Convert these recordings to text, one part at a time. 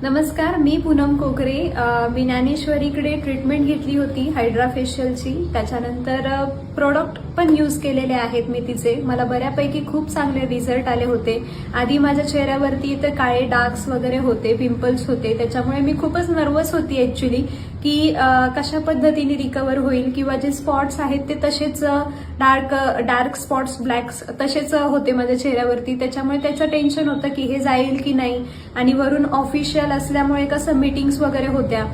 नमस्कार, मी पूनम कोकरे. मी ज्ञानेश्वरीकडे ट्रीटमेंट घेतली होती हायड्रा फेशियलची. त्याच्यानंतर प्रोडक्ट पण यूज केलेले आहेत मी तिचे. मला बऱ्यापैकी खूप चांगले रिझल्ट आले होते. आधी माझ्या चेहऱ्यावरती इथे काळे डार्क्स वगैरे होते, पिंपल्स होते. त्याच्यामुळे मी खूपच नर्वस होती ऍक्च्युली की कशा पद्धतीने रिकवर होईल किंवा जे स्पॉट्स आहेत ते तसेच डार्क स्पॉट्स ब्लॅक्स तसेच होते माझ्या चेहऱ्यावरती. त्याच्यामुळे त्याचं टेन्शन होतं की हे जाईल की नाही. आणि वरून ऑफिशियल असल्यामुळे कसं मीटिंग्स वगैरे होत्या,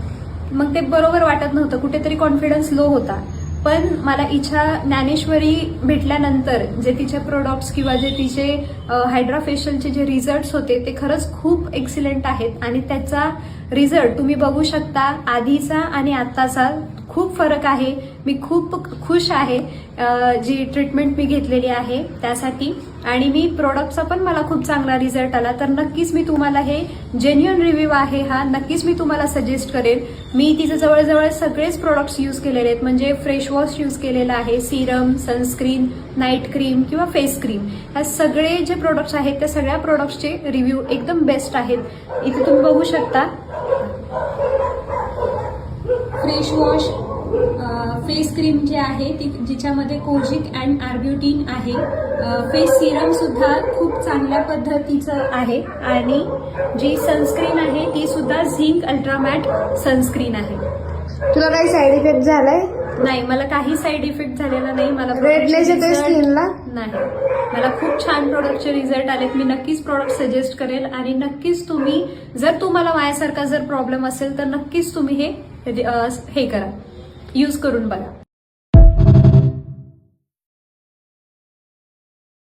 मग ते बरोबर वाटत नव्हतं, कुठेतरी कॉन्फिडन्स लो होता. पण मला इच्छा ज्ञानेश्वरी भेटल्यानंतर जे तिचे प्रोडक्ट्स किंवा जे तिचे हायड्रा फेशियलचे जे रिझल्ट्स होते ते खरंच खूप एक्सिलेंट आहेत. आणि त्याचा रिझल्ट तुम्ही बघू शकता. आधीचा आणि आत्ताचा खूप फरक आहे. मी खूप खुश आहे जी ट्रीटमेंट मी घेतलेली आहे त्यासाठी. आणि मी प्रोडक्टचा पण मला खूप चांगला रिझल्ट आला. तर नक्कीच मी तुम्हाला हे जेन्युइन रिव्ह्यू आहे हा, नक्कीच मी तुम्हाला सजेस्ट करेन. मी तिचे जवळजवळ सगळेच प्रोडक्ट्स यूज केलेले आहेत. म्हणजे फ्रेश वॉश यूज केलेला आहे, सिरम, सनस्क्रीन, नाईट क्रीम किंवा फेस क्रीम, ह्या सगळे जे प्रोडक्ट्स आहेत त्या सगळ्या प्रोडक्ट्सचे रिव्ह्यू एकदम बेस्ट आहेत. इथे तुम्ही बघू शकता. फ्रेश वॉश फेस क्रीम जी आहे ती जिच्यामध्ये कोजिक अँड आर्ब्युटिन आहे. फेस सिरम सुद्धा खूप चांगल्या पद्धतीचं आहे. आणि जी सनस्क्रीन आहे ती सुद्धा झिंक अल्ट्रामॅट सनस्क्रीन आहे. तुला काही साईड इफेक्ट झालाय? नाही, मला काही साईड इफेक्ट झालेला नाही. मला रेडनेस येतोय स्किनला? नाही, मला खूप छान प्रोडक्टचे रिझल्ट आलेत. मी नक्कीच प्रोडक्ट सजेस्ट करेल. आणि नक्कीच तुम्ही जर तुम्हाला माझ्यासारखा जर प्रॉब्लेम असेल तर नक्कीच तुम्ही हे करा, यूज करून बघा.